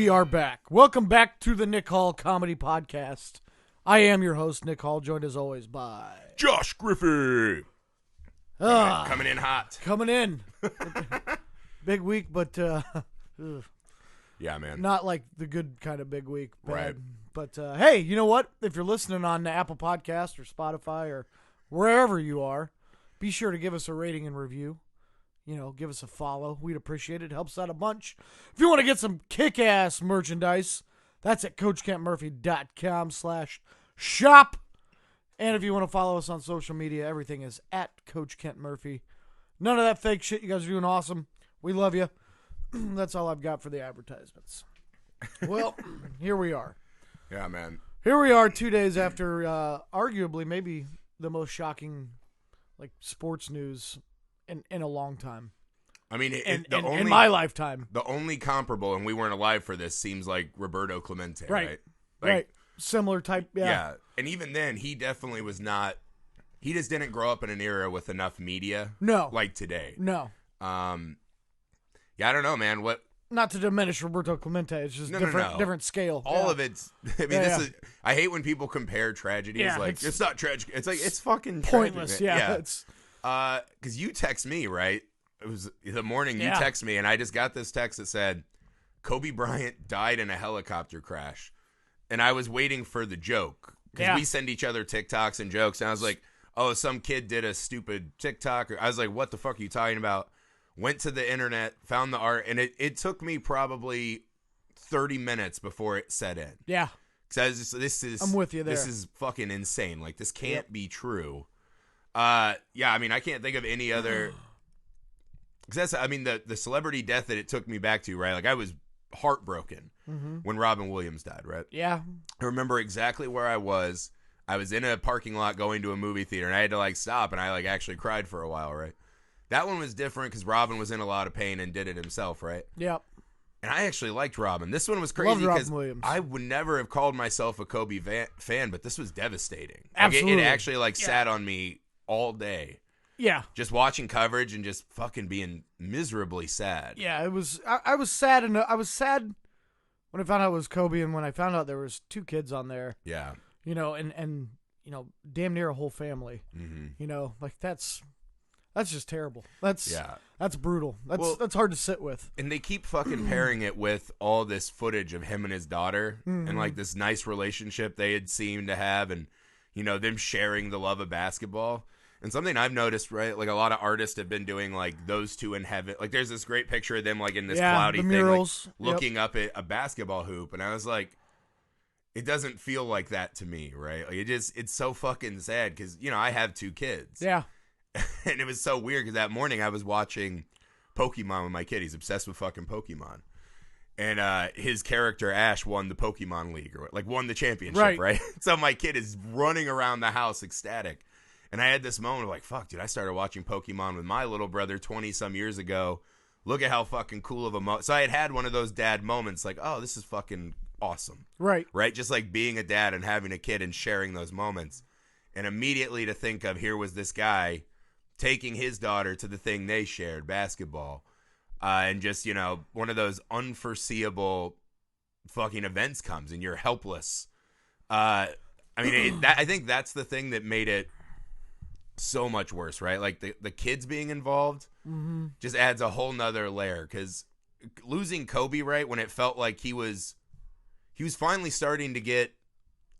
We are back. Welcome back to the Nick Hall Comedy Podcast. I am your host, Nick Hall, joined as always by... Josh Griffey. Coming in hot. Coming in. Big week, but Yeah, man. not like the good kind of big week. Bad. Right. But hey, you know what? If you're listening on the Apple Podcast or Spotify or wherever you are, be sure to give us a rating and review. You know, give us a follow. We'd appreciate it. Helps out a bunch. If you want to get some kick-ass merchandise, that's at CoachKentMurphy.com/shop. And if you want to follow us on social media, everything is at Coach Kent Murphy. None of that fake shit. You guys are doing awesome. We love you. That's all I've got for the advertisements. Well, here we are. Yeah, man. Here we are 2 days after arguably maybe the most shocking sports news in a long time. I mean, In my lifetime. The only comparable, and we weren't alive for this, seems like Roberto Clemente, right? Right. Similar type, Yeah. And even then, he definitely was not, he just didn't grow up in an era with enough media. No. Like today. No. Yeah, I don't know, man. What? Not to diminish Roberto Clemente. It's just different scale. All of it's, I mean, this is, I hate when people compare tragedies. Yeah, It's not tragic. It's like, it's fucking pointless. Tragic. Yeah. It's, because you text me, right? It was the morning you Yeah. text me, and I just got this text that said, Kobe Bryant died in a helicopter crash. And I was waiting for the joke. Because we send each other TikToks and jokes. And I was like, oh, some kid did a stupid TikTok. I was like, what the fuck are you talking about? Went to the internet, found the art, and it took me probably 30 minutes before it set in. Yeah. Because I'm with you there. This is fucking insane. Like, this can't be true. Yeah, I mean, I can't think of any other. Because that's, I mean, the celebrity death that it took me back to, right? Like, I was heartbroken when Robin Williams died, right? Yeah. I remember exactly where I was. I was in a parking lot going to a movie theater, and I had to, stop, and I, actually cried for a while, right? That one was different because Robin was in a lot of pain and did it himself, right? Yep. And I actually liked Robin. This one was crazy because Williams. I would never have called myself a Kobe fan, but this was devastating. Absolutely. It actually, sat on me all day. Yeah. Just watching coverage and just fucking being miserably sad. Yeah, it was. I was sad, and I was sad when I found out it was Kobe, and when I found out there was 2 kids on there. Yeah. You know, and damn near a whole family. Mm-hmm. You know, that's just terrible. That's brutal. That's hard to sit with. And they keep fucking pairing it with all this footage of him and his daughter Mm-hmm. and this nice relationship they had seemed to have, and them sharing the love of basketball. And something I've noticed, right? a lot of artists have been doing those two in heaven. There's this great picture of them in this cloudy the thing, murals. looking up at a basketball hoop, and I was like, it doesn't feel like that to me, right? It's so fucking sad because I have 2 kids. Yeah. And it was so weird because that morning I was watching Pokemon with my kid. He's obsessed with fucking Pokemon. And his character, Ash, won the Pokemon League, or won the championship, right? So my kid is running around the house ecstatic. And I had this moment of fuck, dude, I started watching Pokemon with my little brother 20-some years ago. Look at how fucking cool of a So I had one of those dad moments oh, this is fucking awesome. Right. Right? Just being a dad and having a kid and sharing those moments. And immediately to think of, here was this guy taking his daughter to the thing they shared, basketball, and just, one of those unforeseeable fucking events comes and you're helpless. I mean, I think that's the thing that made it so much worse, right? The kids being involved just adds a whole nother layer, because losing Kobe, right, when it felt like he was finally starting to get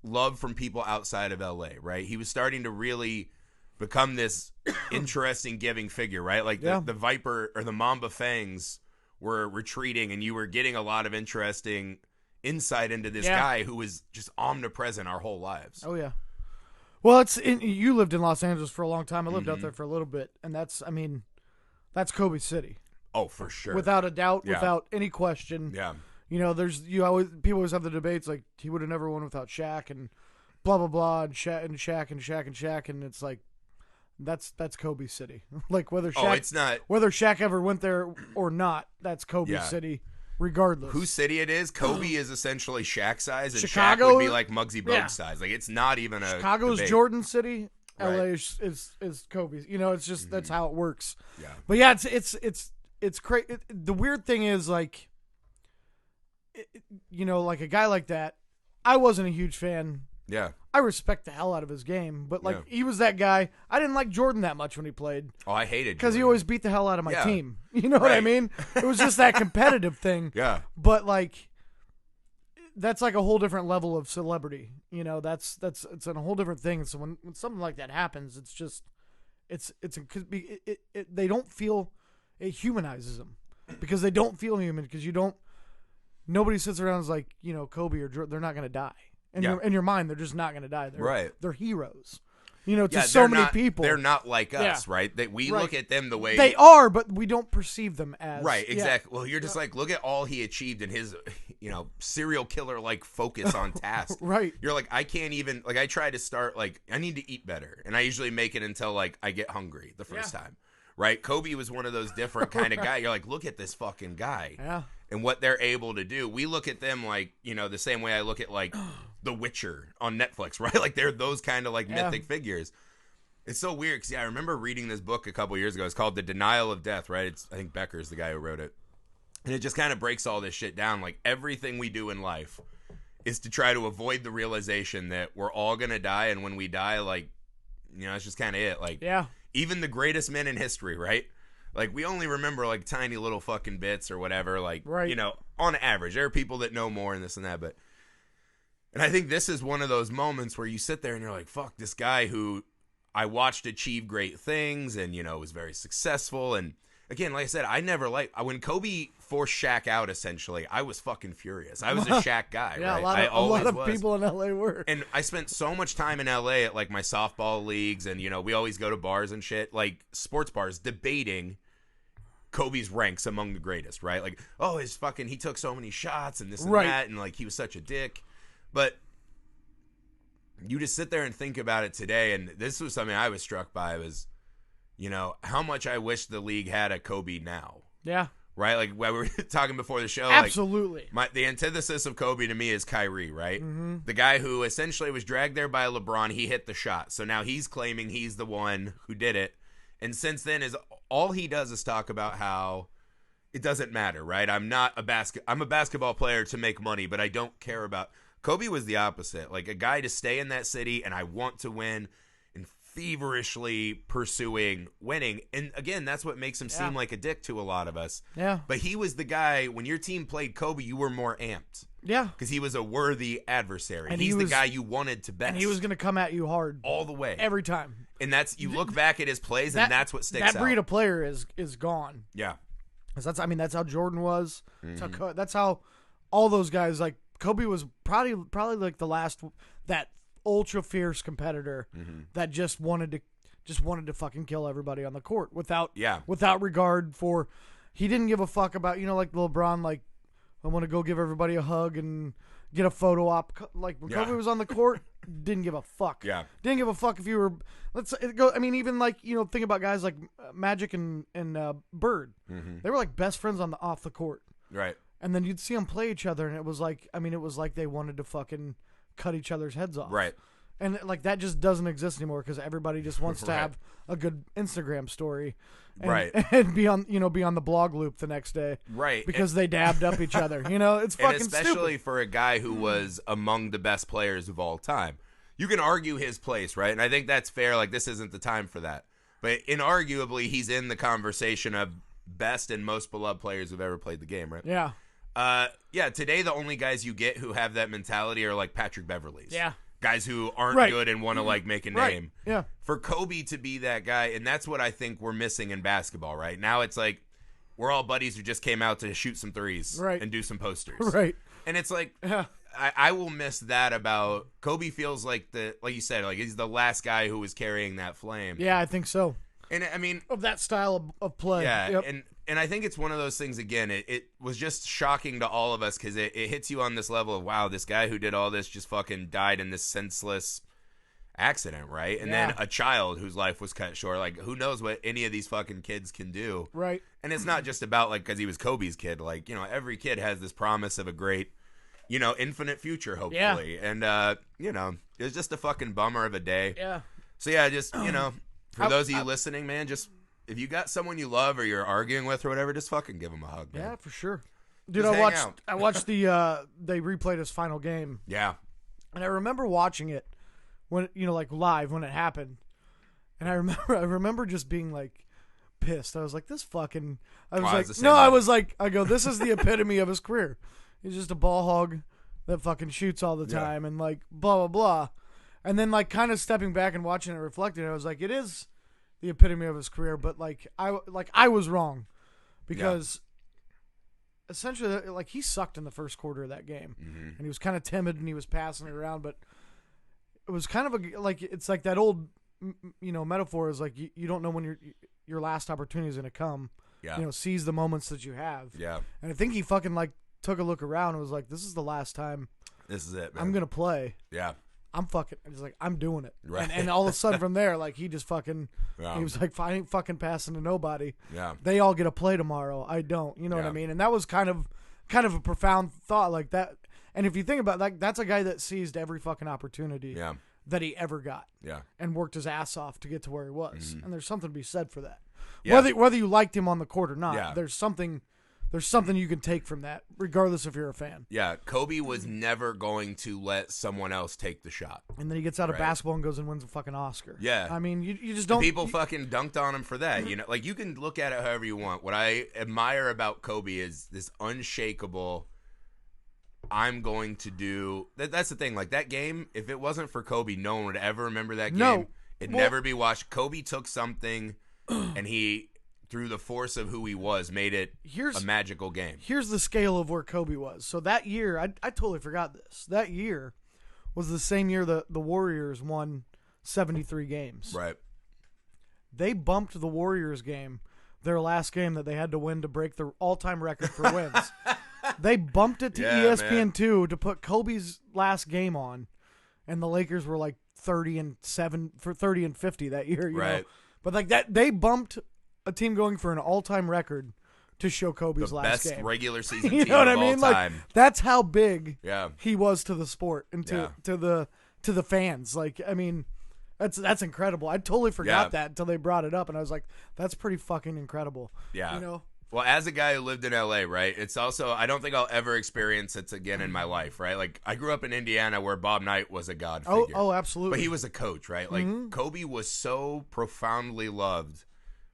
love from people outside of LA, right? He was starting to really become this interesting giving figure, right? The Viper or the Mamba fangs were retreating, and you were getting a lot of interesting insight into this guy who was just omnipresent our whole lives. Oh, yeah. Well, you lived in Los Angeles for a long time. I lived out there for a little bit, and that's Kobe City. Oh, for sure. Without a doubt, without any question. Yeah. People always have the debates he would have never won without Shaq and blah blah blah and Shaq and Shaq, and it's that's Kobe City. Whether Shaq ever went there or not, that's Kobe City. Regardless whose city it is, Kobe is essentially Shaq size, and Chicago Shaq would be like Muggsy Bogues size. It's not even a Chicago's debate. Jordan City. Right. LA is Kobe's. It's just that's how it works. Yeah. But yeah, it's crazy. The weird thing is like a guy like that, I wasn't a huge fan. Yeah. I respect the hell out of his game, but he was that guy. I didn't like Jordan that much when he played. Oh, I hated Jordan. Because he always beat the hell out of my team. You know what I mean? It was just that competitive thing. Yeah. But that's like a whole different level of celebrity. It's a whole different thing. So when something like that happens, it's just they don't feel, it humanizes them because they don't feel human because nobody sits around and is like, Kobe or Jordan, they're not going to die. In your mind, they're just not going to die. They're heroes. To so many people. They're not like us, right? We look at them the way they are, but we don't perceive them as. Right, exactly. Well, you're just like, look at all he achieved in his, serial killer like focus on task. Right. You're like, I can't even, I try to start, I need to eat better. And I usually make it until, I get hungry the first time. Right? Kobe was one of those different kind of guy. You're like, look at this fucking guy. Yeah. And what they're able to do. We look at them the same way I look at, The Witcher on Netflix, right? They're those kind of mythic figures. It's so weird because I remember reading this book a couple years ago. It's called The Denial of Death, right? I think Becker's the guy who wrote it, and it just kind of breaks all this shit down. Everything we do in life is to try to avoid the realization that we're all gonna die, and when we die, it's just kind of it. Even the greatest men in history, right? We only remember tiny little fucking bits or whatever. Right. On average, there are people that know more and this and that, but. And I think this is one of those moments where you sit there and you're like, fuck, this guy who I watched achieve great things and, was very successful. And again, like I said, I never when Kobe forced Shaq out, essentially, I was fucking furious. I was a Shaq guy, right? A lot of people in LA were. And I spent so much time in LA at my softball leagues and, we always go to bars and shit, sports bars, debating Kobe's ranks among the greatest, right? He took so many shots and this and that, and he was such a dick. But you just sit there and think about it today, and this was something I was struck by was, how much I wish the league had a Kobe now. Yeah. Right? We were talking before the show. Absolutely. The antithesis of Kobe to me is Kyrie, right? Mm-hmm. The guy who essentially was dragged there by LeBron, he hit the shot. So now he's claiming he's the one who did it. And since then, all he does is talk about how it doesn't matter, right? I'm a basketball player to make money, but I don't care about... Kobe was the opposite, a guy to stay in that city, and I want to win, and feverishly pursuing winning. And again, that's what makes him seem like a dick to a lot of us. Yeah. But he was the guy, when your team played Kobe, you were more amped. Yeah. Because he was a worthy adversary. And he's the guy you wanted to best. And he was going to come at you hard. All the way. Every time. And you look back at his plays, and that's what sticks out. That breed of player is gone. Yeah. That's how Jordan was. Mm-hmm. That's how all those guys, Kobe was probably the last, that ultra fierce competitor that just wanted to fucking kill everybody on the court without regard for, he didn't give a fuck about, LeBron, I want to go give everybody a hug and get a photo op. When Kobe was on the court, didn't give a fuck. Yeah. Didn't give a fuck if you were, even think about guys like Magic and Bird. Mm-hmm. They were best friends off the court. Right. And then you'd see them play each other, and it was like they wanted to fucking cut each other's heads off. Right. And that just doesn't exist anymore because everybody just wants to have a good Instagram story, and be on the blog loop the next day, right? Because they dabbed up each other. It's fucking and especially stupid. For a guy who was among the best players of all time. You can argue his place, right? And I think that's fair. This isn't the time for that, but inarguably, he's in the conversation of best and most beloved players who've ever played the game, right? Yeah. Today the only guys you get who have that mentality are Patrick Beverleys. Yeah. Guys who aren't good and want to make a name. Yeah. For Kobe to be that guy, and that's what I think we're missing in basketball right now. It's we're all buddies who just came out to shoot some threes and do some posters. Right. And it's I will miss that about Kobe. Feels like you said, he's the last guy who was carrying that flame. Yeah, I think so. And I mean, of that style of play. Yeah. Yep. And I think it's one of those things, again, it was just shocking to all of us because it hits you on this level of, wow, this guy who did all this just fucking died in this senseless accident, right? And then a child whose life was cut short. Who knows what any of these fucking kids can do. Right. And it's not just about, because he was Kobe's kid. Every kid has this promise of a great, infinite future, hopefully. Yeah. And, it was just a fucking bummer of a day. Yeah. So, yeah, just, for those of you listening, man, just... If you got someone you love or you're arguing with or whatever, just fucking give them a hug, man. Yeah, for sure. Dude, I watched the they replayed his final game. Yeah. And I remember watching it when like live when it happened. And I remember just being like pissed. I was like, this fucking I go, this is the epitome of his career. He's just a ball hog that fucking shoots all the time and like blah blah blah. And then like kind of stepping back and watching it reflecting, I was like, it is the epitome of his career, but I was wrong. Because essentially, like, he sucked in the first quarter of that game. Mm-hmm. And he was kind of timid and he was passing it around, but it was kind of it's like that old, metaphor is like, you don't know when your last opportunity is going to come. Yeah. Seize the moments that you have. Yeah. And I think he fucking, like, took a look around and was like, this is the last time. This is it, man. I'm going to play. Yeah. I'm doing it. Right. And all of a sudden from there, like, he just fucking, he was like, I ain't fucking passing to nobody. Yeah. They all get a play tomorrow. I don't. You know what I mean? And that was kind of a profound thought like that. And if you think about it, like, that's a guy that seized every fucking opportunity that he ever got. Yeah. And worked his ass off to get to where he was. Mm-hmm. And there's something to be said for that. Yeah. Whether you liked him on the court or not, there's something you can take from that, regardless if you're a fan. Yeah, Kobe was never going to let someone else take the shot. And then he gets out of basketball and goes and wins a fucking Oscar. Yeah. I mean, you just don't... People fucking dunked on him for that. Like, you can look at it however you want. What I admire about Kobe is this unshakable, I'm going to do... That's the thing. Like, that game, if it wasn't for Kobe, no one would ever remember that game. No. It'd never be watched. Kobe took something, and he... through the force of who he was, made it a magical game. Here's the scale of where Kobe was. So that year, I totally forgot this. That year was the same year the Warriors won 73 games. Right. They bumped the Warriors game, their last game that they had to win to break the all-time record for wins. They bumped it to ESPN2 to put Kobe's last game on, and the Lakers were like 30-50 that year. You know? But like that, they bumped a team going for an all-time record to show Kobe's last game. The best regular season you team know what of I mean? all time. Like, that's how big he was to the sport and to the fans. Like, I mean, that's incredible. I totally forgot that until they brought it up, and I was like, that's pretty fucking incredible. Yeah. You know? Well, as a guy who lived in LA, right, it's also, I don't think I'll ever experience it again in my life, right? Like, I grew up in Indiana where Bob Knight was a god figure. Oh, absolutely. But he was a coach, right? Like, Kobe was so profoundly loved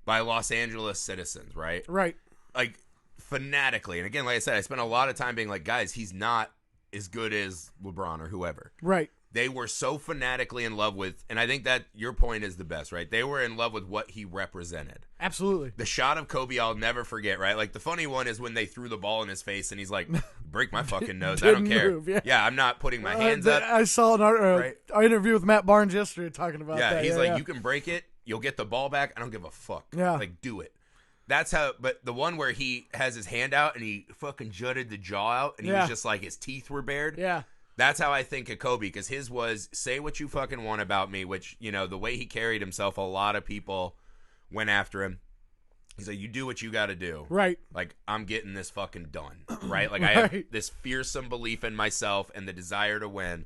by Los Angeles citizens, right? Right. Like, fanatically. And again, like I said, I spent a lot of time being like, guys, he's not as good as LeBron or whoever. Right. They were so fanatically in love with, and I think that your point is the best, right? They were in love with what he represented. Absolutely. The shot of Kobe I'll never forget, right? Like, the funny one is when they threw the ball in his face and he's like, break my fucking nose. I don't care. Move, I'm not putting my hands up. I saw an interview with Matt Barnes yesterday talking about that. He's like, you can break it. You'll get the ball back. I don't give a fuck. Yeah. Like, do it. That's how, but the one where he has his hand out and he fucking jutted the jaw out and he was just like, his teeth were bared. Yeah. That's how I think of Kobe, because his was, say what you fucking want about me, which, the way he carried himself, a lot of people went after him. He's like, you do what you got to do. Right. Like, I'm getting this fucking done. Right? Like, I have this fearsome belief in myself and the desire to win.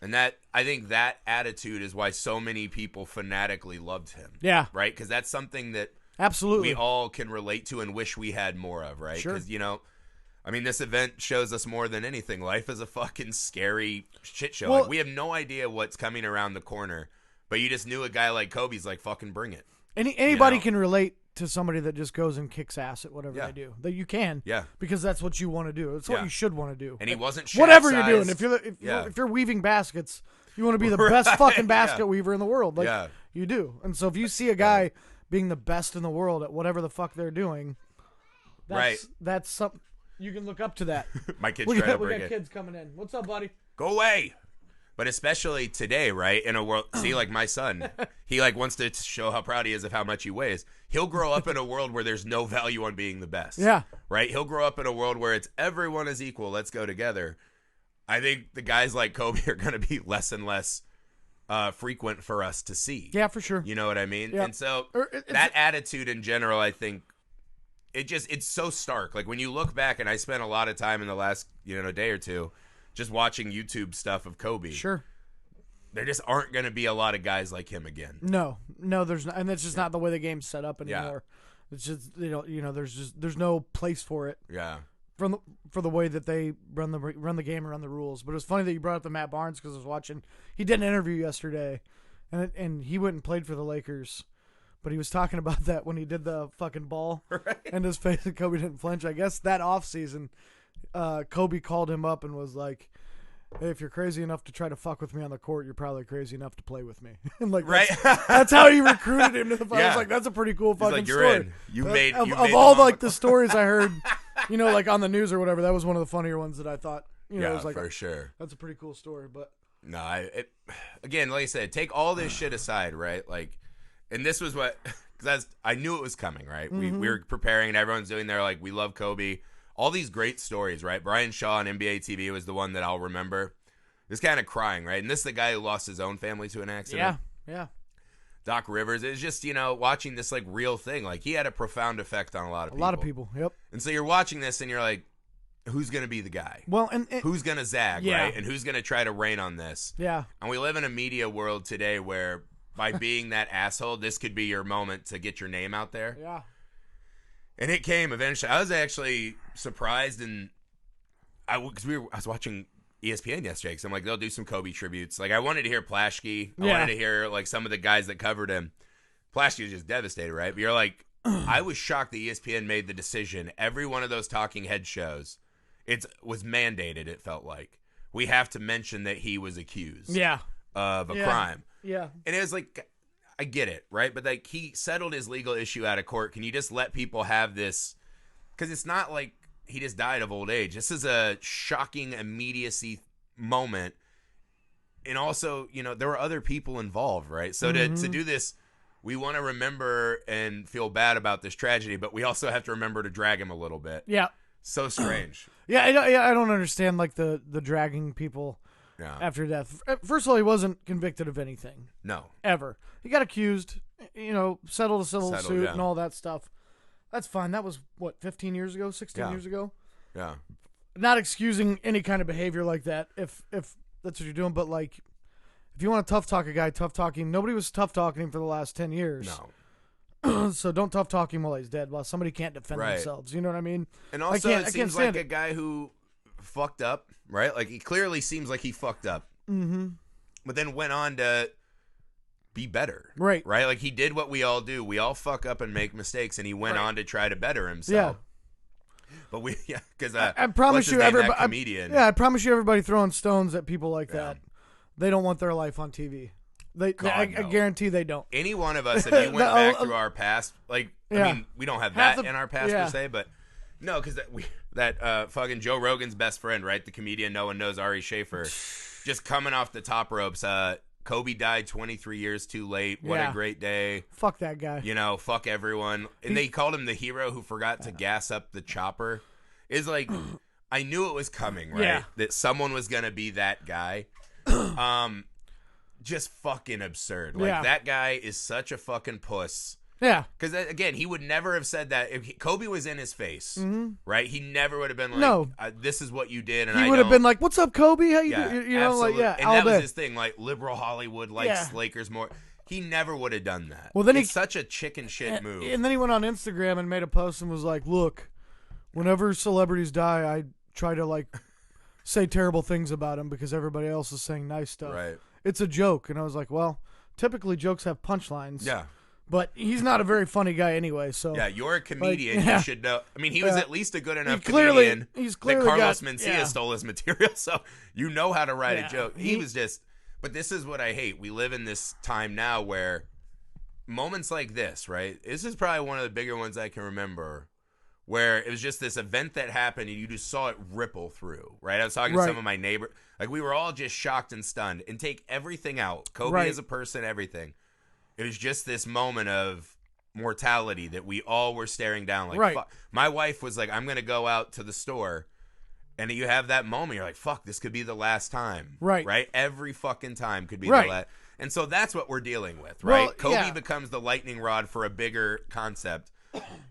And I think that attitude is why so many people fanatically loved him. Yeah. Right? Because that's something that absolutely we all can relate to and wish we had more of, right? Sure. Because, I mean, this event shows us more than anything. Life is a fucking scary shit show. Well, like, we have no idea what's coming around the corner, but you just knew a guy like Kobe's like, fucking bring it. Anybody can relate to somebody that just goes and kicks ass at whatever they do. That you can. Yeah. Because that's what you want to do. It's what you should want to do. And he wasn't whatever you're doing. If you're weaving baskets, you want to be the best fucking basket weaver in the world. Like, you do. And so if you see a guy being the best in the world at whatever the fuck they're doing, that's something you can look up to that. My kids try to bring it. We got kids coming in. What's up, buddy? Go away. But especially today, right, in a world, see, like my son, he like wants to show how proud he is of how much he weighs. He'll grow up in a world where there's no value on being the best. Yeah. Right? He'll grow up in a world where it's everyone is equal. Let's go together. I think the guys like Kobe are going to be less and less frequent for us to see. Yeah, for sure. You know what I mean? Yeah. And so that attitude in general, I think, it's so stark. Like, when you look back, and I spent a lot of time in the last, day or two just watching YouTube stuff of Kobe. Sure. There just aren't going to be a lot of guys like him again. No, there's not, and that's just not the way the game's set up anymore. It's just there's no place for it. Yeah. for the way that they run the game and run the rules. But it was funny that you brought up the Matt Barnes because I was watching. He did an interview yesterday, and he went and played for the Lakers. But he was talking about that when he did the fucking ball and his face, and Kobe didn't flinch. I guess that offseason, Kobe called him up and was like, hey, if you're crazy enough to try to fuck with me on the court, you're probably crazy enough to play with me. And like, that's how he recruited him to the fight. I was like, that's a pretty cool fucking you're story. In. You made of all like the stories I heard, like on the news or whatever, that was one of the funnier ones that I thought. It was like, for sure. That's a pretty cool story. But no, again, like I said, take all this shit aside, right? Like, and this was what, because I knew it was coming, right? Mm-hmm. We were preparing, and everyone's doing their like, we love Kobe. All these great stories, right? Brian Shaw on NBA TV was the one that I'll remember. Just kind of crying, right? And this is the guy who lost his own family to an accident. Yeah. Doc Rivers. It's just, watching this like real thing. Like he had a profound effect on a lot of people. A lot of people, yep. And so you're watching this and you're like, who's going to be the guy? Well, and who's going to zag, right? And who's going to try to rain on this? Yeah. And we live in a media world today where by being that asshole, this could be your moment to get your name out there. Yeah. And it came eventually. I was actually surprised, and I was watching ESPN yesterday because I'm like, they'll do some Kobe tributes. Like I wanted to hear Plaschke. I wanted to hear like some of the guys that covered him. Plaschke was just devastated, right? But you're like, I was shocked that ESPN made the decision. Every one of those talking head shows, it was mandated. It felt like we have to mention that he was accused of a crime. Yeah, and it was like, I get it, right? But like he settled his legal issue out of court. Can you just let people have this? Because it's not like he just died of old age. This is a shocking immediacy moment. And also, there were other people involved, right? So to do this, we want to remember and feel bad about this tragedy, but we also have to remember to drag him a little bit. Yeah. So strange. I don't understand like the dragging people after death. First of all, he wasn't convicted of anything. No. Ever. He got accused, settled a civil suit and all that stuff. That's fine. That was, 15 years ago, 16 years ago? Yeah. Not excusing any kind of behavior like that if that's what you're doing, but like, if you want to tough talk a guy, tough talk him. Nobody was tough talking him for the last 10 years. No. So don't tough talk him while he's dead, while somebody can't defend themselves. You know what I mean? And also, it seems like a guy who fucked up, right? Like, he clearly seems like he fucked up. Mm-hmm. But then went on to be better. Right. Right? Like, he did what we all do. We all fuck up and make mistakes, and he went on to try to better himself. Yeah. But because I promise you, everybody, comedian. I promise you, everybody throwing stones at people like that, they don't want their life on TV. I guarantee they don't. Any one of us, if you went back through our past, like, I mean, we don't have that in our past per se, but no, because that fucking Joe Rogan's best friend, right? The comedian no one knows, Ari Schaefer, just coming off the top ropes. Kobe died 23 years too late. What a great day. Fuck that guy. Fuck everyone. And they called him the hero who forgot to gas up the chopper. It's like, I knew it was coming, right? Yeah. That someone was going to be that guy. Just fucking absurd. Like, that guy is such a fucking puss. Yeah. Because, again, he would never have said that. If Kobe was in his face, right? He never would have been like, no. This is what you did, and he would have been like, what's up, Kobe? How you do? Absolutely. And that was his thing. Like, liberal Hollywood likes Lakers more. He never would have done that. Well, then it's such a chicken shit move. And then he went on Instagram and made a post and was like, look, whenever celebrities die, I try to, like, say terrible things about them because everybody else is saying nice stuff. Right. It's a joke. And I was like, well, typically jokes have punchlines. Yeah. But he's not a very funny guy anyway, so... Yeah, you're a comedian. You should know. I mean, he was at least a good enough comedian he's clearly that Carlos Mencia stole his material, so you know how to write a joke. He was just... But this is what I hate. We live in this time now where moments like this, right? This is probably one of the bigger ones I can remember, where it was just this event that happened and you just saw it ripple through, right? I was talking to some of my neighbors. Like, we were all just shocked and stunned. And take everything out. Kobe as a person, everything. It was just this moment of mortality that we all were staring down. Like, fuck. My wife was like, I'm going to go out to the store. And you have that moment. You're like, fuck, this could be the last time. Right? Every fucking time could be the last. And so that's what we're dealing with, right? Well, Kobe becomes the lightning rod for a bigger concept.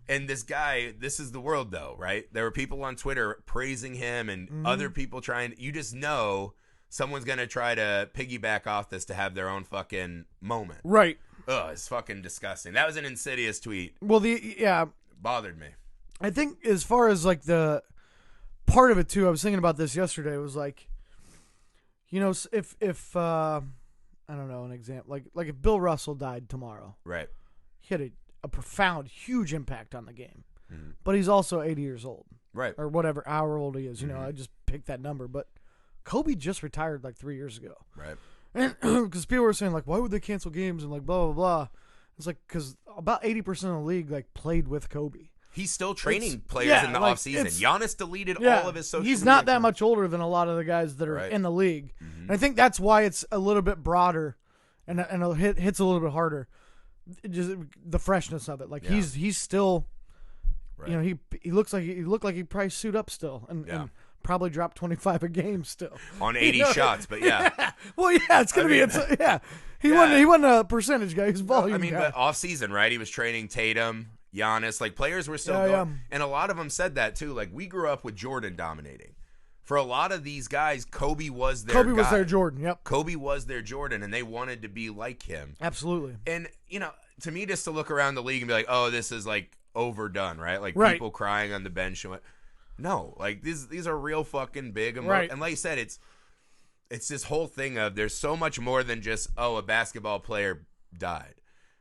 And this guy, this is the world, though, right? There were people on Twitter praising him and other people trying. You just know someone's going to try to piggyback off this to have their own fucking moment. Right. Ugh, it's fucking disgusting. That was an insidious tweet. Well, bothered me. I think as far as like the part of it too. I was thinking about this yesterday. It was like, if I don't know, an example, like if Bill Russell died tomorrow, right? He had a profound, huge impact on the game, but he's also 80 years old, right? Or whatever, hour old he is. I just picked that number, but Kobe just retired like 3 years ago, right? And because people were saying like, why would they cancel games and like blah blah blah. It's like because about 80% of the league like played with Kobe. He's still training players in the offseason. Giannis deleted all of his social media. He's not that much older than a lot of the guys that are in the league. And I think that's why it's a little bit broader and it hits a little bit harder. Just the freshness of it. Like he's still, he looked like he probably suit up still and probably dropped 25 a game still on 80 shots. But well, it's gonna be He wasn't a percentage guy. He's volume. Guy. But off season, right? He was training Tatum, Giannis. Like players were still going, and a lot of them said that too. Like we grew up with Jordan dominating. For a lot of these guys, Kobe was their guy. was their Jordan. Yep. Kobe was their Jordan, and they wanted to be like him. Absolutely. And to me, just to look around the league and be like, oh, this is like overdone, right? Like people crying on the bench. No, like these are real fucking big emotions. And like you said, it's this whole thing of there's so much more than just, a basketball player died.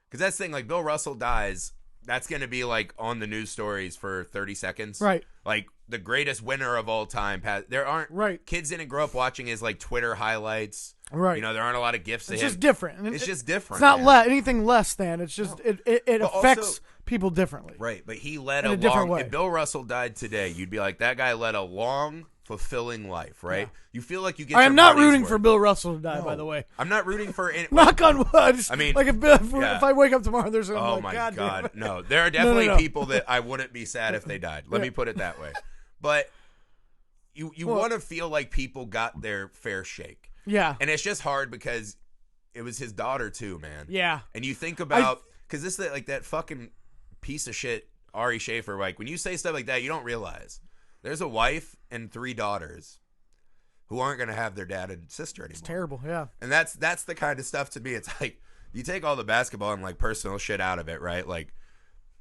Because that's the thing, like Bill Russell dies, that's going to be like on the news stories for 30 seconds. Right. Like the greatest winner of all time. There aren't kids didn't grow up watching his like Twitter highlights. Right. There aren't a lot of gifts to him. It's just different. It's just different. It's not anything less than. It's just it affects people differently. Right, but he led a different way. If Bill Russell died today, you'd be like, that guy led a long, fulfilling life, right? Yeah. You feel like you get. I am not rooting for Bill Russell to die. By the way, I'm not rooting for any. Knock on wood. I mean, like if I wake up tomorrow, there's oh like, my God, no, there are definitely people that I wouldn't be sad if they died. Let me put it that way. But you want to feel like people got their fair shake. Yeah, and it's just hard because it was his daughter too, man. Yeah, and you think about because this is like that fucking piece of shit Ari Schaefer. Like when you say stuff like that, you don't realize there's a wife and 3 daughters who aren't going to have their dad and sister anymore. It's terrible, yeah. And that's the kind of stuff to me. It's like you take all the basketball and like personal shit out of it, right? Like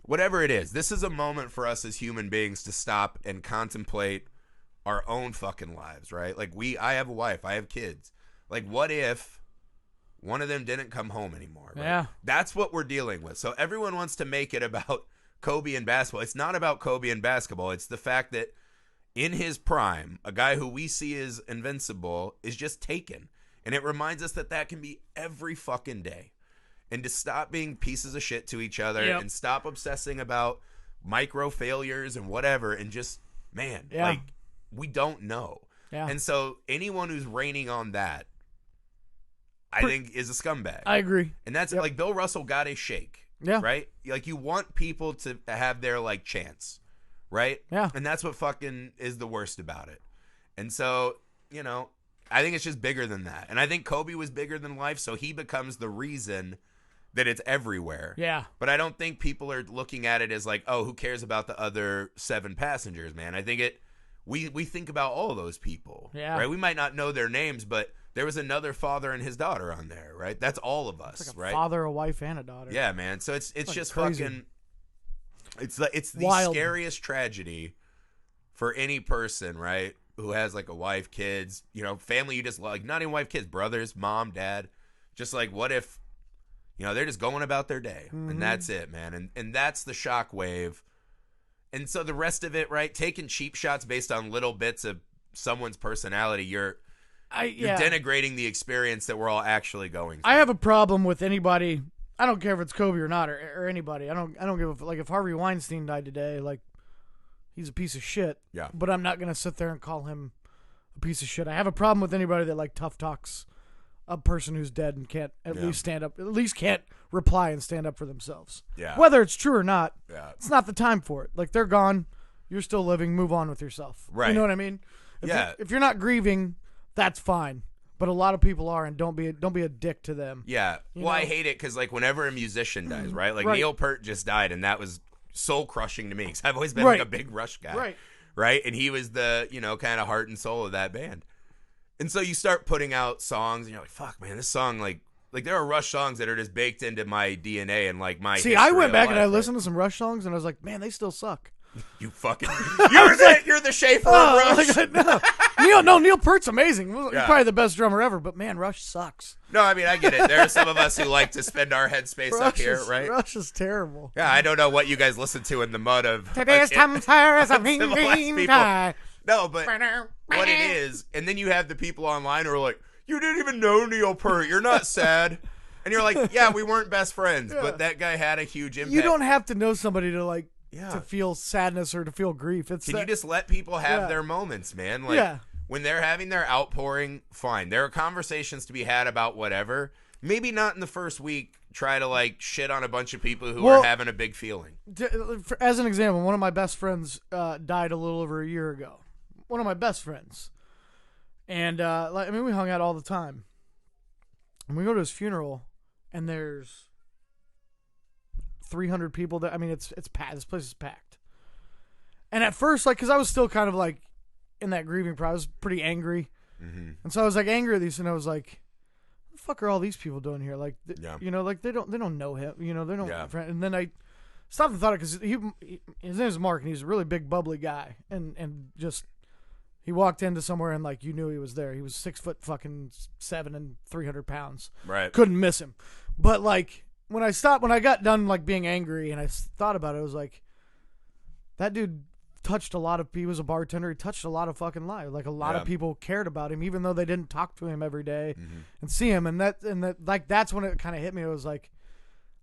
whatever it is, this is a moment for us as human beings to stop and contemplate our own fucking lives, right? Like I have a wife, I have kids. Like what if one of them didn't come home anymore? Right? Yeah. That's what we're dealing with. So everyone wants to make it about Kobe and basketball. It's not about Kobe and basketball. It's the fact that in his prime, a guy who we see as invincible is just taken. And it reminds us that can be every fucking day. And to stop being pieces of shit to each other and stop obsessing about micro failures and whatever and just, man, like, we don't know. Yeah. And so anyone who's raining on that, I think, is a scumbag. I agree. And that's like Bill Russell got a shake. Yeah. Right? Like, you want people to have their, like, chance. Right? Yeah. And that's what fucking is the worst about it. And so, I think it's just bigger than that. And I think Kobe was bigger than life, so he becomes the reason that it's everywhere. Yeah. But I don't think people are looking at it as like, oh, who cares about the other 7 passengers, man? I think we think about all those people. Yeah. Right? We might not know their names, but there was another father and his daughter on there, right? That's all of us, it's like a right? Father, a wife, and a daughter. Yeah, man. So it's like just crazy. fucking. It's the Wild. Scariest tragedy for any person, right? Who has like a wife, kids, family you just like, not even wife, kids, brothers, mom, dad. Just like, what if, they're just going about their day and that's it, man. And that's the shockwave. And so the rest of it, right? Taking cheap shots based on little bits of someone's personality, you're denigrating the experience that we're all actually going through. I have a problem with anybody. I don't care if it's Kobe or not, or anybody. I don't give a, like, if Harvey Weinstein died today, like, he's a piece of shit. Yeah. But I'm not gonna sit there and call him a piece of shit. I have a problem with anybody that like tough talks a person who's dead and can't at least stand up, at least can't reply and stand up for themselves. Yeah. Whether it's true or not, it's not the time for it. Like, they're gone, you're still living. Move on with yourself. Right. You know what I mean? If you're not grieving, that's fine. But a lot of people are, and don't be a dick to them. Yeah. Well, I hate it because, like, whenever a musician dies, right? Like, Neil Peart just died, and that was soul crushing to me because I've always been like a big Rush guy. Right. And he was the, kind of heart and soul of that band. And so you start putting out songs, and you're like, fuck, man, this song, like there are Rush songs that are just baked into my DNA and, like, my I went back and I listened to some Rush songs, and I was like, man, they still suck. You fucking... You're the Schaefer of Rush. Neil Peart's amazing. He's probably the best drummer ever, but man, Rush sucks. No, I mean, I get it. There are some of us who like to spend our headspace up here, right? Rush is terrible. Yeah, I don't know what you guys listen to in the mud of... Today's temperature is a mean guy. No, but what it is, and then you have the people online who are like, you didn't even know Neil Peart. You're not sad. And you're like, yeah, we weren't best friends, but that guy had a huge impact. You don't have to know somebody to to feel sadness or to feel grief. Can you just let people have their moments, man? Like, when they're having their outpouring, fine. There are conversations to be had about whatever. Maybe not in the first week. Try to shit on a bunch of people who are having a big feeling. As an example, one of my best friends died a little over a year ago. One of my best friends. And, we hung out all the time. And we go to his funeral, and there's 300 people there. I mean, it's packed. This place is packed. And at first, because I was still kind of, in that grieving process, I was pretty angry. Mm-hmm. And so I was, angry at these, and I was like, what the fuck are all these people doing here? They don't know him. They don't friend. And then I stopped and thought, because his name is Mark, and he's a really big, bubbly guy. And just... He walked into somewhere and you knew he was there. He was 6'7" and 300 pounds. Right. Couldn't miss him. But when I got done being angry and I thought about it, I was like, that dude touched a lot of. He was a bartender. He touched a lot of fucking lives. A lot of people cared about him, even though they didn't talk to him every day and see him. And that's when it kind of hit me. It was like,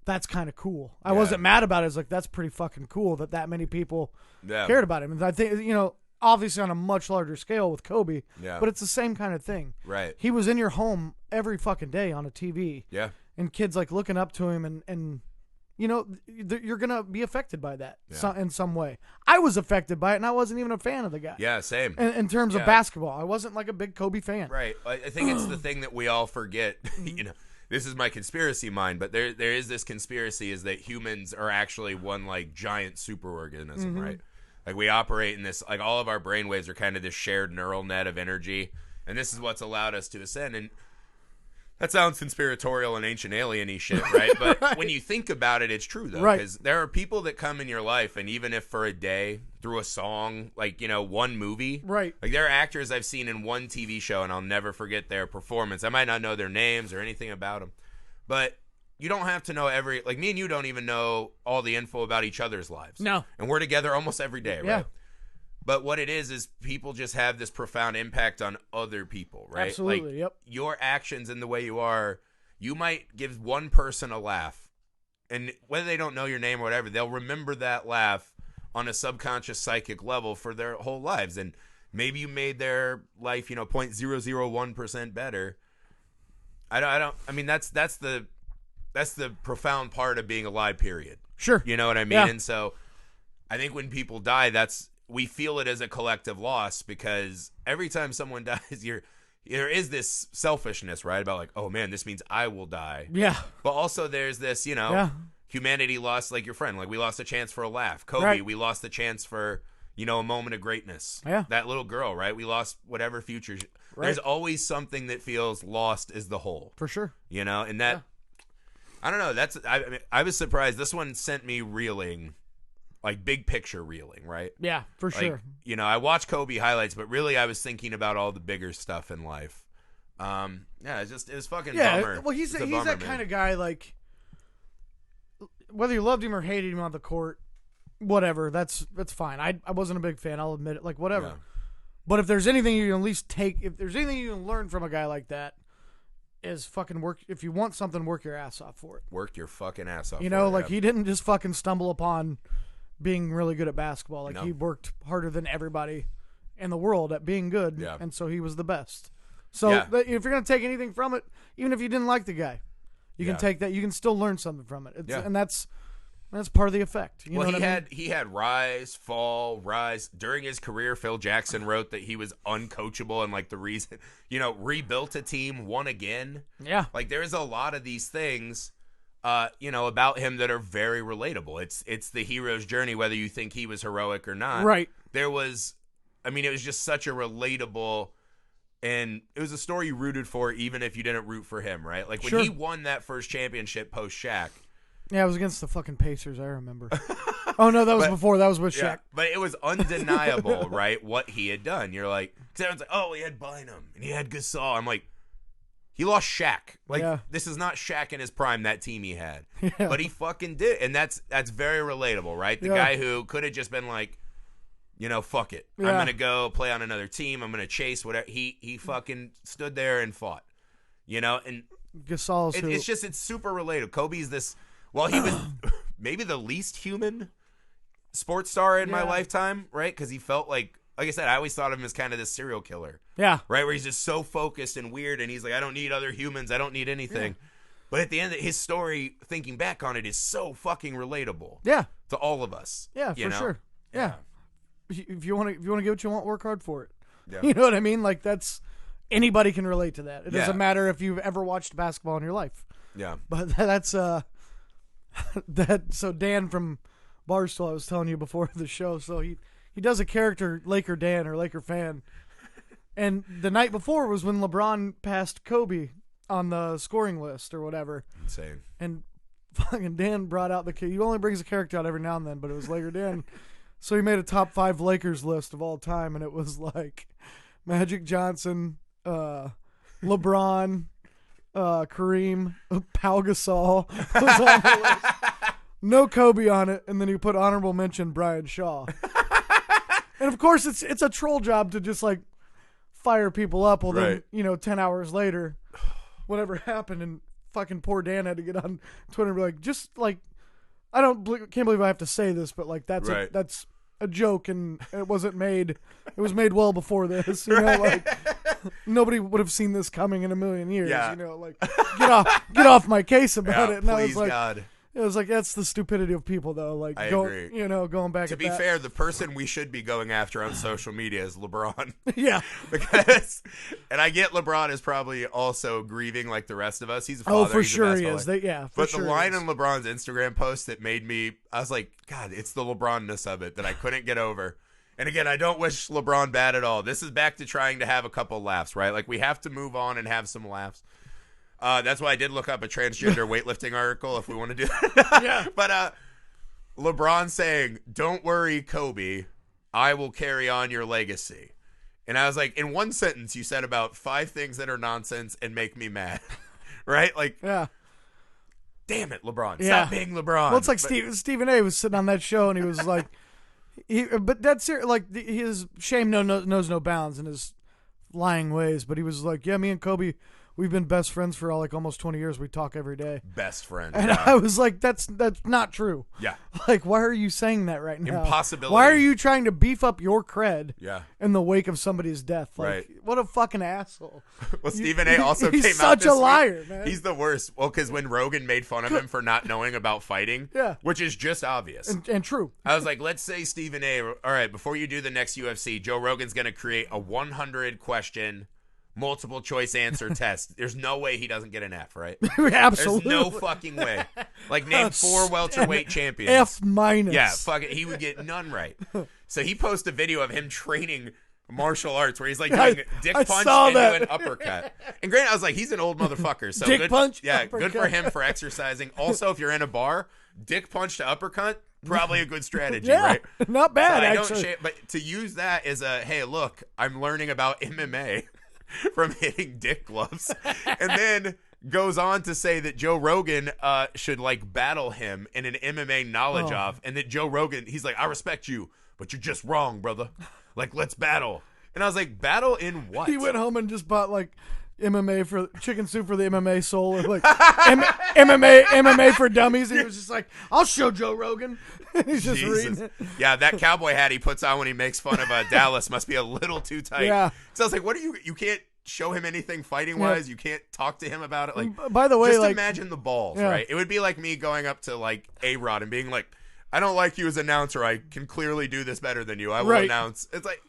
that's kind of cool. I wasn't mad about it. It was that's pretty fucking cool that many people cared about him. And I think obviously on a much larger scale with Kobe, but it's the same kind of thing. Right. He was in your home every fucking day on a TV. Yeah. And kids looking up to him and you're going to be affected by that in some way. I was affected by it and I wasn't even a fan of the guy. Yeah, same. In terms of basketball. I wasn't a big Kobe fan. Right. I think it's the thing that we all forget. This is my conspiracy mind, but there is this conspiracy is that humans are actually one giant superorganism, right? We operate in this, all of our brainwaves are kind of this shared neural net of energy, and this is what's allowed us to ascend. And that sounds conspiratorial and ancient alien-y shit, right? But when you think about it, it's true, though, because there are people that come in your life, and even if for a day, through a song, one movie, right? There are actors I've seen in one TV show, and I'll never forget their performance. I might not know their names or anything about them, but you don't have to know me and you don't even know all the info about each other's lives. No. And we're together almost every day, right? Yeah. But what it is people just have this profound impact on other people, right? Absolutely, yep. Your actions and the way you are, you might give one person a laugh. And whether they don't know your name or whatever, they'll remember that laugh on a subconscious psychic level for their whole lives. And maybe you made their life, 0.001% better. That's the profound part of being alive, period. Sure. You know what I mean? Yeah. And so I think when people die, we feel it as a collective loss because every time someone dies, there is this selfishness, right? About oh man, this means I will die. Yeah. But also there's this, humanity lost your friend. We lost a chance for a laugh. Kobe, we lost the chance for, a moment of greatness. Yeah. That little girl, right? We lost whatever future. Right. There's always something that feels lost as the whole. For sure. And that... Yeah. I don't know. I was surprised. This one sent me reeling, big picture reeling, right? Yeah, for sure. I watched Kobe highlights, but really I was thinking about all the bigger stuff in life. It was fucking bummer. Well, he's that kind of guy. Whether you loved him or hated him on the court, whatever. That's fine. I wasn't a big fan. I'll admit it. Whatever. Yeah. But if there's anything you can at least if there's anything you can learn from a guy like that. Is fucking work. If you want something, work your ass off for it. Work your fucking ass off. He didn't just fucking stumble upon being really good at basketball. He worked harder than everybody in the world at being good, and so he was the best. So if you're gonna take anything from it, even if you didn't like the guy, you can take that. You can still learn something from it. And that's part of the effect. He had rise, fall, rise. During his career, Phil Jackson wrote that he was uncoachable and the reason, rebuilt a team, won again. Yeah. There's a lot of these things, about him that are very relatable. It's the hero's journey, whether you think he was heroic or not. Right. It was just such a relatable, and it was a story you rooted for even if you didn't root for him, right? When he won that first championship post-Shaq, yeah, it was against the fucking Pacers, I remember. Oh no, that was before. That was with Shaq. Yeah, but it was undeniable, right? What he had done. You're like, because everyone's like, oh, he had Bynum and he had Gasol. I'm like, he lost Shaq. Like, this is not Shaq in his prime, that team he had. Yeah. But he fucking did. And that's very relatable, right? The guy who could have just been like, fuck it. I'm going to go play on another team. I'm going to chase whatever. He fucking stood there and fought. And Gasol's it's super relatable. Kobe's this, well, he was maybe the least human sports star in my lifetime, right? Because he felt like I said, I always thought of him as kind of this serial killer. Yeah. Right? Where he's just so focused and weird, and he's like, I don't need other humans. I don't need anything. Yeah. But at the end of his story, thinking back on it, is so fucking relatable. Yeah. To all of us. Yeah, for sure. Yeah. If you want to get what you want, work hard for it. Yeah. You know what I mean? Like, that's, anybody can relate to that. It doesn't matter if you've ever watched basketball in your life. Yeah. But that's, so Dan from Barstool, I was telling you before the show, so he does a character, Laker Dan or Laker fan. And the night before was when LeBron passed Kobe on the scoring list or whatever. Insane. And fucking Dan brought out he only brings a character out every now and then, but it was Laker Dan. So he made a top 5 Lakers list of all time, and it was like Magic Johnson, LeBron, Kareem, Pau Gasol was on the list. No Kobe on it, and then he put honorable mention Brian Shaw. And of course, it's a troll job to just like fire people up. Well, then 10 hours later, whatever happened, and fucking poor Dan had to get on Twitter and be like, just like, can't believe I have to say this, but like that's a joke, and it wasn't made. It was made well before this. Like nobody would have seen this coming in a million years. Yeah. Like get off my case about it. And I was like, God. It was like, that's the stupidity of people, though. Like, I agree. Going back. To be fair, the person we should be going after on social media is LeBron. Yeah. And I get LeBron is probably also grieving like the rest of us. He's a father. Oh, for He's sure he is. But the line on LeBron's Instagram post that made me, I was like, God, it's the LeBron-ness of it that I couldn't get over. And again, I don't wish LeBron bad at all. This is back to trying to have a couple laughs, right? Like, we have to move on and have some laughs. That's why I did look up a transgender weightlifting article if we want to do that. Yeah. But LeBron saying, don't worry, Kobe, I will carry on your legacy. And I was like, in one sentence, you said about 5 things that are nonsense and make me mad. Right? Like, yeah. Damn it, LeBron. Stop being LeBron. Well, it's like Stephen A. was sitting on that show, and he was like, but that's like his shame knows no bounds in his lying ways. But he was like, yeah, me and Kobe, we've been best friends for almost 20 years. We talk every day. Best friends. And I was like, that's not true. Yeah. Like, why are you saying that right now? Impossibility. Why are you trying to beef up your cred in the wake of somebody's death? Like, right. What a fucking asshole. Well, Stephen A. also came out He's such a liar, man. He's the worst. Well, because when Rogan made fun of him for not knowing about fighting, which is just obvious. And true. I was like, let's say Stephen A., all right, before you do the next UFC, Joe Rogan's going to create a 100-question multiple choice answer test. There's no way he doesn't get an F, right? Absolutely. There's no fucking way. Like, name 4 welterweight champions. F minus. Yeah, fuck it. He would get none right. So he posted a video of him training martial arts where he's like doing dick punch into an uppercut. And granted, I was like, he's an old motherfucker. So dick punch. Yeah, uppercut. Good for him for exercising. Also, if you're in a bar, dick punch to uppercut, probably a good strategy, yeah, right? Not bad, actually. But to use that as a, hey, look, I'm learning about MMA from hitting dick gloves, and then goes on to say that Joe Rogan should like battle him in an MMA knowledge off, and that Joe Rogan, he's like, I respect you, but you're just wrong, brother. Like, let's battle. And I was like, battle in what? He went home and just bought like MMA for chicken soup for the MMA soul, or like MMA for dummies. He was just like, I'll show Joe Rogan. He's just reading it. Yeah, that cowboy hat he puts on when he makes fun of Dallas must be a little too tight. Yeah. So I was like, what are you can't show him anything fighting wise. You can't talk to him about it. Like, by the way, just like, imagine the balls, right? It would be like me going up to like A-Rod and being like, I don't like you as an announcer. I can clearly do this better than you. I will announce. It's like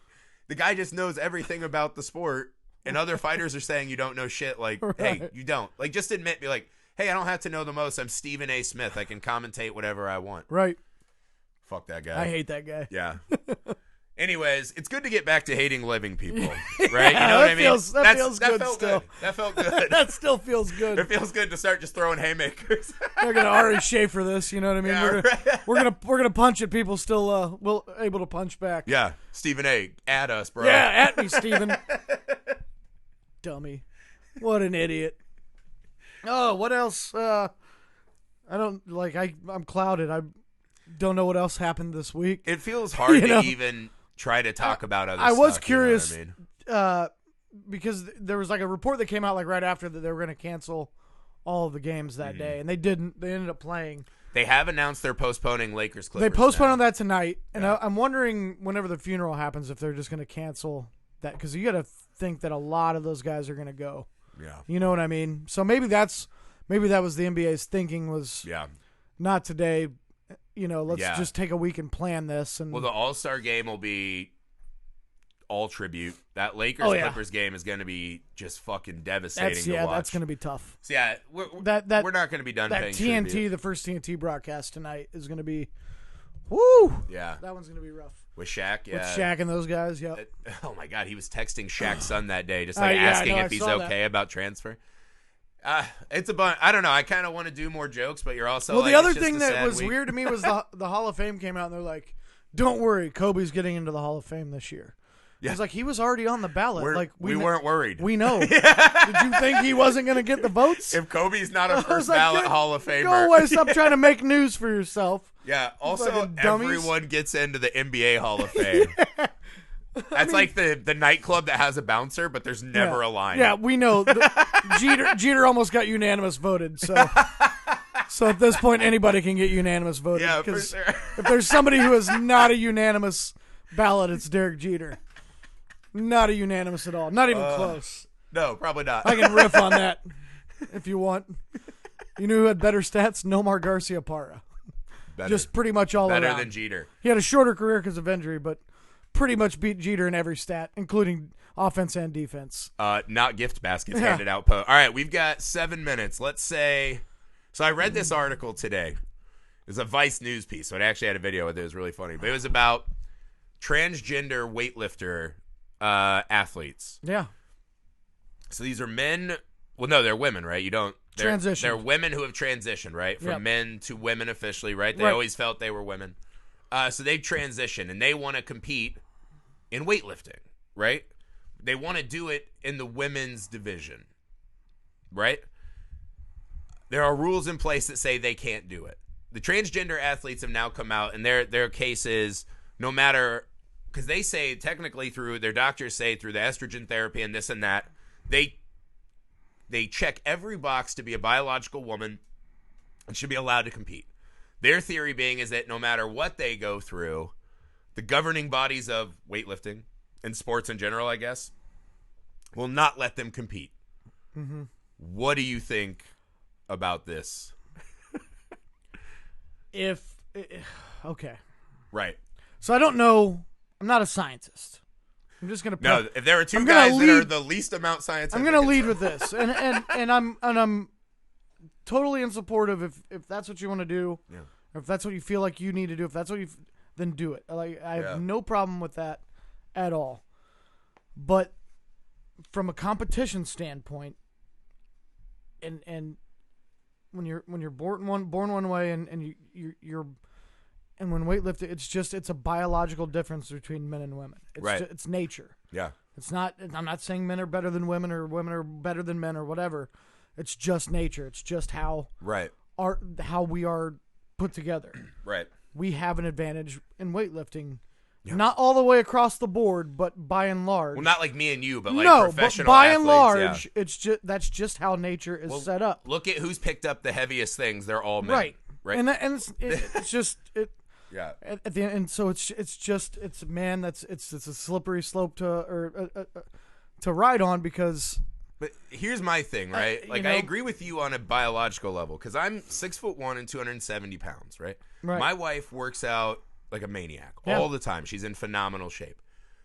the guy just knows everything about the sport, and other fighters are saying you don't know shit. Like, hey, you don't. Like, just admit, be like, hey, I don't have to know the most. I'm Stephen A. Smith. I can commentate whatever I want. Right. Fuck that guy. I hate that guy. Yeah. Anyways, it's good to get back to hating living people, right? You know what I mean? That feels good felt still. Good. That felt good. That still feels good. It feels good to start just throwing haymakers. They're gonna Ari Schaefer this, you know what I mean? Yeah, we're gonna punch at people still able to punch back. Yeah, Stephen A. At us, bro. Yeah, at me, Stephen. Dummy. What an idiot. Oh, what else? I'm clouded. I don't know what else happened this week. It feels hard to even try to talk about other stuff. I was curious, you know what I mean? because there was like a report that came out like right after that they were going to cancel all of the games that day, and they didn't. They ended up playing. They have announced they're postponing Lakers Clippers. They postponed that tonight, and I'm wondering whenever the funeral happens if they're just going to cancel that, because you got to think that a lot of those guys are going to go. Yeah, you know what I mean. So maybe that was the NBA's thinking was not today. You know, let's just take a week and plan this. And well, the All-Star game will be all tribute. That Lakers Clippers game is going to be just fucking devastating to watch. That's going to be tough. So we're not going to be done paying TNT, tribute. the first TNT broadcast tonight is going to be, woo. Yeah, that one's going to be rough. With Shaq, With Shaq and those guys, oh my God, he was texting Shaq's son that day, just asking if he's okay about transfer. It's a bunch. I don't know. I kind of want to do more jokes, but you're also the other thing that was weird to me was the Hall of Fame came out and they're like, "Don't worry, Kobe's getting into the Hall of Fame this year." Yeah. It's like he was already on the ballot. We weren't worried. We know. Did you think he wasn't going to get the votes? If Kobe's not a first ballot Hall of Famer, go away. Stop trying to make news for yourself. Yeah. Also, everyone gets into the NBA Hall of Fame. That's like the nightclub that has a bouncer, but there's never a line. Yeah, we know. Jeter almost got unanimous voted. So at this point, anybody can get unanimous voted. Yeah, for sure. If there's somebody who is not a unanimous ballot, it's Derek Jeter. Not a unanimous at all. Not even close. No, probably not. I can riff on that if you want. You know who had better stats? Nomar Garciaparra. Just pretty much all around. Better than Jeter. He had a shorter career because of injury, but pretty much beat Jeter in every stat, including offense and defense. Not gift baskets handed out. All right, we've got 7 minutes. Let's say. So I read this article today. It was a Vice news piece, so it actually had a video with it. It was really funny. But it was about transgender weightlifter athletes. Yeah. So these are men. Well, no, they're women, right? Transition. They're women who have transitioned, right? From men to women officially, right? They always felt they were women. So they've transitioned, and they want to compete in weightlifting, right? They want to do it in the women's division, right? There are rules in place that say they can't do it. The transgender athletes have now come out, and their case is no matter, because they say technically through, their doctors say through the estrogen therapy and this and that, they check every box to be a biological woman and should be allowed to compete. Their theory being is that no matter what they go through, the governing bodies of weightlifting and sports in general, I guess, will not let them compete. Mm-hmm. What do you think about this? Okay. Right. So I don't know. I'm not a scientist. I'm just gonna. No, if there are two guys that are the least amount scientific, I'm gonna lead with this, and I'm totally in support of if that's what you want to do, or if that's what you feel like you need to do, if that's what then do it. Like I have no problem with that at all. But from a competition standpoint, and when you're born one way and you're and when weightlifting, it's a biological difference between men and women. It's nature. Yeah. It's not. I'm not saying men are better than women or women are better than men or whatever. It's just nature. It's just how how we are put together. Right. We have an advantage in weightlifting. Yeah. Not all the way across the board, but by and large. Well, not like me and you, but like professional but by athletes, and large, it's that's just how nature is set up. Look at who's picked up the heheaviest things. They're all men. Right. And it's just yeah. At the end, and so it's a slippery slope to ride on because. But here's my thing, right? I agree with you on a biological level because I'm 6'1" and 270 pounds, right? My wife works out like a maniac all the time. She's in phenomenal shape.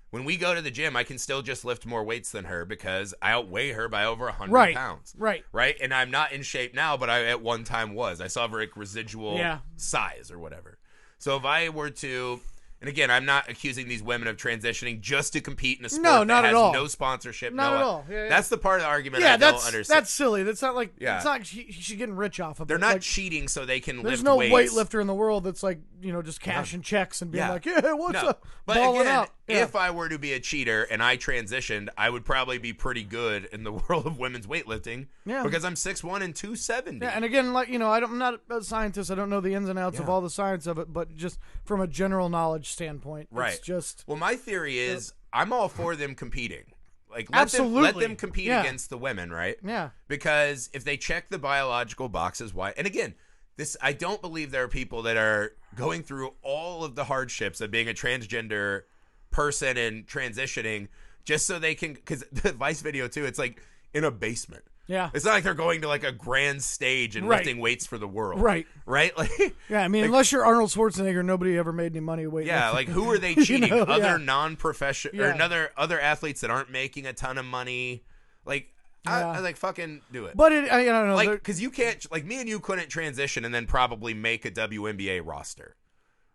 When we go to the gym, I can still just lift more weights than her because I outweigh her by over 100 pounds. Right. And I'm not in shape now, but I at one time was. I saw like residual size or whatever. So if I were to And again, I'm not accusing these women of transitioning just to compete in a sport not that has at all. no sponsorship. Not at all. Yeah, that's the part of the argument I don't understand. That's silly. That's not like it's not she's getting rich off of it. They're not cheating so they can there's lift no weights. weightlifter in the world that's like, just cashing checks and being like, what's up? But balling again, out. Yeah. if I were to be a cheater and I transitioned, I would probably be pretty good in the world of women's weightlifting because I'm 6'1" and 270. Yeah, and again, I'm not a scientist. I don't know the ins and outs of all the science of it, but just from a general knowledge standpoint, it's just... Well, my theory is I'm all for them competing. Like, absolutely. Let them compete against the women, right? Yeah. Because if they check the biological boxes, why? And again, I don't believe there are people that are going through all of the hardships of being a transgender person and transitioning just so they can, because the Vice video too, it's like in a basement. Yeah. It's not like they're going to like a grand stage and lifting weights for the world. Right. Like, yeah, I mean, unless you're Arnold Schwarzenegger, nobody ever made any money weightlifting. Yeah, like who are they cheating? Other non-professional or other athletes that aren't making a ton of money. Like, I like fucking do it. But I don't know. Like, because you can't, like me and you couldn't transition and then probably make a WNBA roster.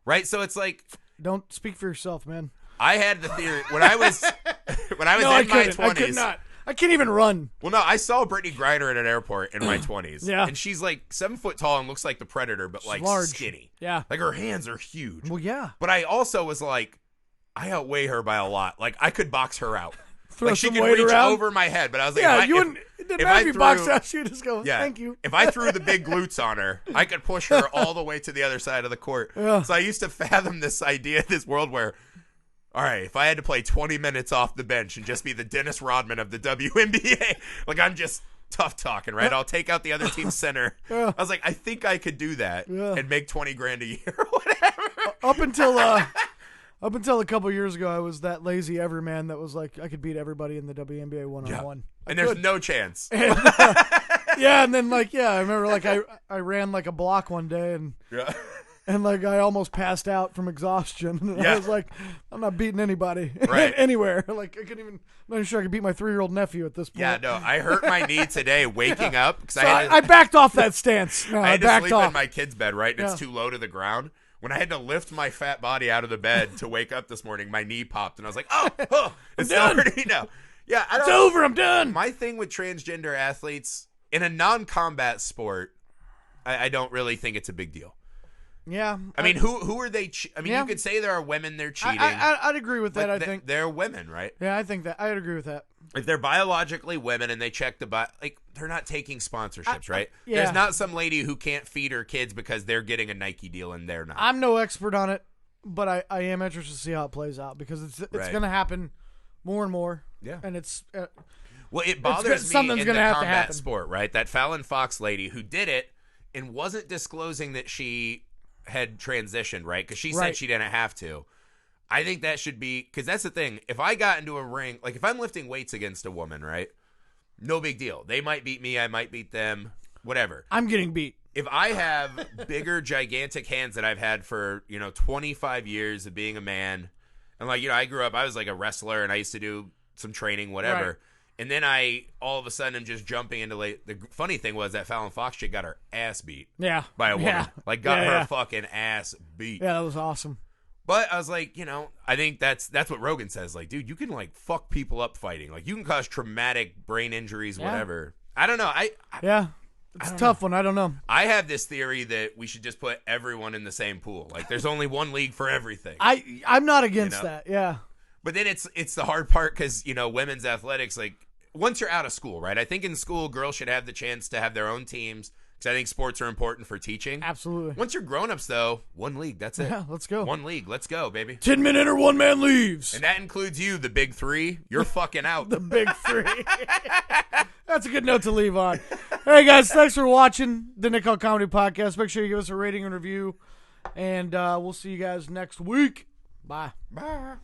Right? So it's like. Don't speak for yourself, man. I had the theory when I was in my 20s. I could not. I can't even run. Well, no, I saw Brittany Griner at an airport in my 20s. Yeah. And she's like 7 foot tall and looks like the Predator, but like large. Skinny. Yeah. Like her hands are huge. Well, yeah. But I also was like, I outweigh her by a lot. Like I could box her out. Throw like she some could weight reach around. Over my head. But I was like, yeah, you wouldn't. It didn't matter if you boxed out. You just go, thank you. If I threw the big glutes on her, I could push her all the way to the other side of the court. Yeah. So I used to fathom this idea, this world where, all right, if I had to play 20 minutes off the bench and just be the Dennis Rodman of the WNBA, like I'm just tough talking, right? I'll take out the other team's center. I was like, I think I could do that and make $20,000 a year or whatever. Up until a couple years ago, I was that lazy everyman that was like, I could beat everybody in the WNBA one-on-one. And there's no chance. And, and then I remember I ran like a block one day and like I almost passed out from exhaustion. And I was like, I'm not beating anybody anywhere. Like I couldn't even. I'm not even sure I could beat my 3-year-old nephew at this point. Yeah, no, I hurt my knee today waking up because I backed off that stance. No, I had to backed sleep off. in my kid's bed, right? And it's too low to the ground. When I had to lift my fat body out of the bed to wake up this morning, my knee popped, and I was like, "Oh, it's still hurting now." Yeah, it's over. I'm done. My thing with transgender athletes in a non-combat sport, I don't really think it's a big deal. Yeah, I mean, who are they? You could say there are women they're cheating. I'd agree with that. I think they're women, right? Yeah, I think that I'd agree with that. If they're biologically women and they check they're not taking sponsorships, right? Yeah. There's not some lady who can't feed her kids because they're getting a Nike deal and they're not. I'm no expert on it, but I am interested to see how it plays out because it's going to happen more and more. Yeah, and it's well, it bothers me in the combat sport, right? That Fallon Fox lady who did it and wasn't disclosing that she had transitioned, right? Because she said she didn't have to. I think that should be, because that's the thing. If I got into a ring, like if I'm lifting weights against a woman, right? No big deal. They might beat me. I might beat them. Whatever. I'm getting beat. If I have bigger, gigantic hands that I've had for, 25 years of being a man, and I grew up, I was like a wrestler and I used to do some training, whatever. Right. And then I, all of a sudden, am just jumping into the funny thing was that Fallon Fox chick got her ass beat. Yeah. By a woman. Got her fucking ass beat. Yeah, that was awesome. But I was like, I think that's what Rogan says. Like, dude, you can fuck people up fighting. Like, you can cause traumatic brain injuries, whatever. I don't know. It's a tough one. I don't know. I have this theory that we should just put everyone in the same pool. Like, there's only one league for everything. I'm not against that. Yeah. But then it's the hard part because, women's athletics, once you're out of school, right? I think in school, girls should have the chance to have their own teams. I think sports are important for teaching. Absolutely. Once you're grown-ups, though, one league. That's it. Yeah, let's go. One league. Let's go, baby. 10-minute or one-man leaves. And that includes you, the big three. You're fucking out. The big three. That's a good note to leave on. Hey, guys, thanks for watching the Nick Hall Comedy Podcast. Make sure you give us a rating and review. And we'll see you guys next week. Bye. Bye.